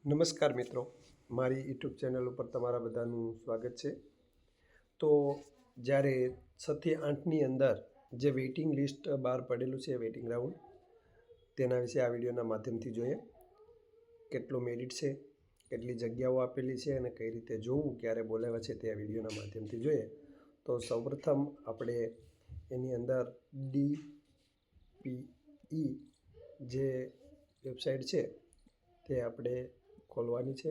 નમસ્કાર મિત્રો, મારી યુટ્યુબ ચેનલ ઉપર તમારા બધાનું સ્વાગત છે। તો જ્યારે 6 થી 8ની અંદર જે વેઇટિંગ લિસ્ટ બહાર પડેલું છે, વેઇટિંગ રાઉન્ડ, તેના વિશે આ વિડીયોના માધ્યમથી જોઈએ। કેટલું મેરિટ છે, કેટલી જગ્યાઓ આપેલી છે અને કઈ રીતે જોવું, ક્યારે બોલાવ્યા છે, તે આ વિડીયોના માધ્યમથી જોઈએ। તો સૌપ્રથમ આપણે એની અંદર DPE જે વેબસાઇટ છે તે આપણે ખોલવાની છે।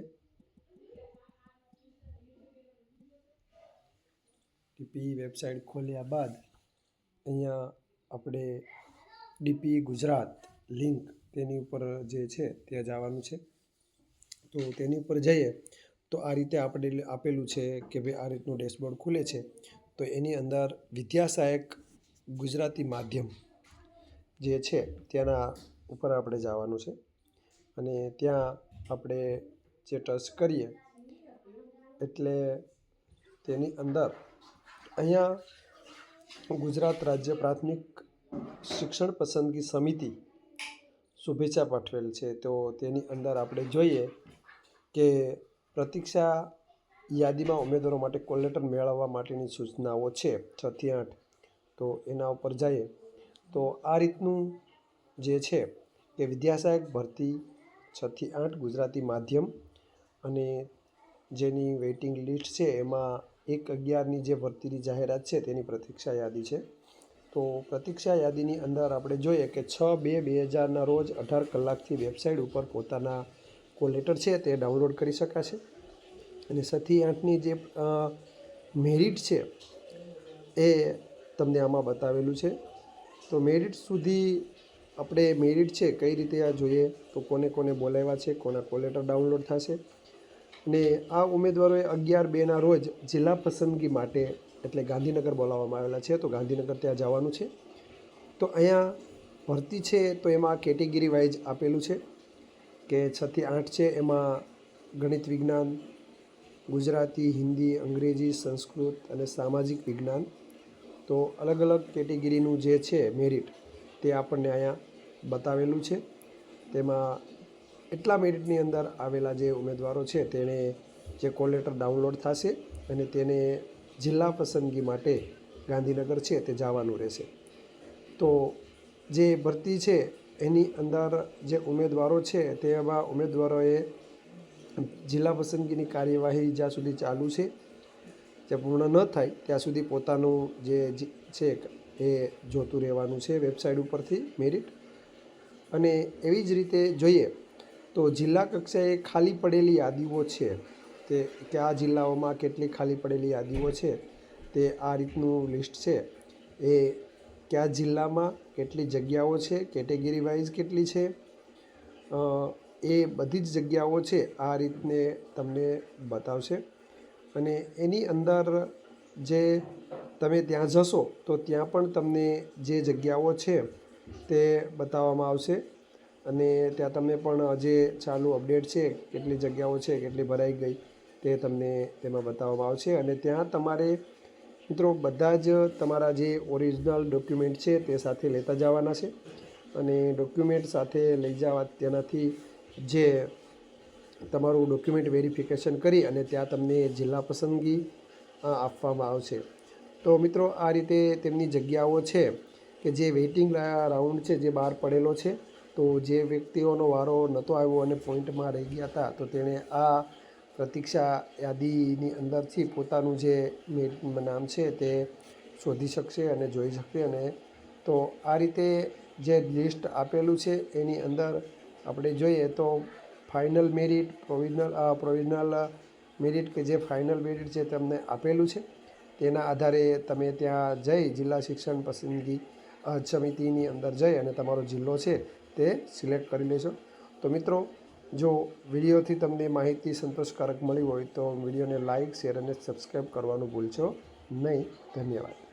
DPE વેબસાઇટ ખોલ્યા બાદ અહીંયા આપણે DPE ગુજરાત લિંક તેની ઉપર જે છે ત્યાં જવાનું છે। તો તેની ઉપર જઈએ તો આ રીતે આપણે આપેલું છે કે ભાઈ આ રીતનું ડેશબોર્ડ ખુલે છે। તો એની અંદર વિદ્યા સહાયક ગુજરાતી માધ્યમ જે છે તેના ઉપર આપણે જવાનું છે અને ત્યાં આપણે જે ટચ કરીએ એટલે તેની અંદર અહીંયા ગુજરાત રાજ્ય પ્રાથમિક શિક્ષણ પસંદગી સમિતિ શુભેચ્છા પાઠવેલ છે। તો તેની અંદર આપણે જોઈએ કે પ્રતીક્ષા યાદીમાં ઉમેદવારો માટે કોલ લેટર મેળવવા માટેની સૂચનાઓ છે 6 થી 8। તો એના ઉપર જઈએ તો આ રીતનું જે છે કે વિદ્યા સહાયક ભરતી 6 થી 8 ગુજરાતી માધ્યમ અને જેની વેઇટિંગ લિસ્ટ છે એમાં 1/11ની જે ભરતીની જાહેરાત છે તેની પ્રતીક્ષા યાદી છે। તો પ્રતીક્ષા યાદીની અંદર આપણે જોઈએ કે 6/2/2000ના રોજ 18 કલાકથી વેબસાઇટ ઉપર પોતાના કોલ લેટર છે તે ડાઉનલોડ કરી શકાશે અને 6 થી 8ની જે મેરિટ છે એ તમને આમાં બતાવેલું છે। તો મેરિટ સુધી આપણે મેરિટ છે કઈ રીતે આ જોઈએ તો કોને કોને બોલાવ્યા છે, કોના કોલ લેટર ડાઉનલોડ થશે ને આ ઉમેદવારોએ 11/2ના રોજ જિલ્લા પસંદગી માટે એટલે ગાંધીનગર બોલાવવામાં આવેલા છે। તો ગાંધીનગર ત્યાં જવાનું છે। તો અહીંયા ભરતી છે તો એમાં કેટેગરી વાઇઝ આપેલું છે કે 6 થી 8 છે એમાં ગણિત વિજ્ઞાન, ગુજરાતી, હિન્દી, અંગ્રેજી, સંસ્કૃત અને સામાજિક વિજ્ઞાન। તો અલગ અલગ કેટેગરીનું જે છે મેરિટ તે આપણને અહીંયા બતાવેલું છે। તેમાં એટલા મેરિટની અંદર આવેલા જે ઉમેદવારો છે તેણે જે કોલ લેટર ડાઉનલોડ થશે અને તેને જિલ્લા પસંદગી માટે ગાંધીનગર છે તે જવાનું રહેશે। તો જે ભરતી છે એની અંદર જે ઉમેદવારો છે તેવા ઉમેદવારોએ જિલ્લા પસંદગીની કાર્યવાહી જ્યાં સુધી ચાલુ છે, જે પૂર્ણ ન થાય ત્યાં સુધી પોતાનું જે છે એ જોતું રહેવાનું છે વેબસાઇટ ઉપરથી મેરિટ। અને એવી જ રીતે જોઈએ તો જિલ્લા કક્ષાએ ખાલી પડેલી યાદીઓ છે તે કયા જિલ્લાઓમાં કેટલી ખાલી પડેલી યાદીઓ છે તે આ રીતનું લિસ્ટ છે એ કયા જિલ્લામાં કેટલી જગ્યાઓ છે, કેટેગરી વાઇઝ કેટલી છે, એ બધી જ જગ્યાઓ છે આ રીતને તમને બતાવશે। અને એની અંદર જે તમે ત્યાં જશો તો ત્યાં પણ તમને જે જગ્યાઓ છે તે બતાવવામાં આવશે અને ત્યાં તમને પણ જે ચાલુ અપડેટ છે કેટલી જગ્યાઓ છે, કેટલી ભરાઈ ગઈ તે તમને તેમાં બતાવવામાં આવશે। અને ત્યાં તમારે મિત્રો બધા જ તમારા જે ઓરિજિનલ ડોક્યુમેન્ટ છે તે સાથે લેતા જવાના છે અને ડોક્યુમેન્ટ સાથે લઈ જવા તેનાથી જે તમારું ડોક્યુમેન્ટ વેરિફિકેશન કરી અને ત્યાં તમને જિલ્લા પસંદગી આપવામાં આવશે। તો મિત્રો આ રીતે તેમની જગ્યાઓ છે કે જે વેઇટિંગ રાઉન્ડ છે જે બહાર પડેલો છે। તો જે વ્યક્તિઓનો વારો નહોતો આવ્યો અને પોઈન્ટમાં રહી ગયા હતા તો તેણે આ પ્રતીક્ષા યાદીની અંદરથી પોતાનું જે નામ છે તે શોધી શકશે અને જોઈ શકશે। અને તો આ રીતે જે લિસ્ટ આપેલું છે એની અંદર આપણે જોઈએ તો ફાઇનલ મેરિટ, પ્રોવિઝનલ મેરિટ કે જે ફાઇનલ મેરિટ છે તમને આપેલું છે। તેના આધારે તમે ત્યાં જઈ જિલ્લા શિક્ષણ પસંદગી સમિતિની અંદર જઈ અને તમારો જિલ્લો છે તે સિલેક્ટ કરી લેશો। તો મિત્રો જો વિડીયોથી તમને માહિતી સંતોષકારક મળી હોય તો વિડીયોને લાઇક, શેર અને સબસ્ક્રાઈબ કરવાનું ભૂલશો નહીં। ધન્યવાદ।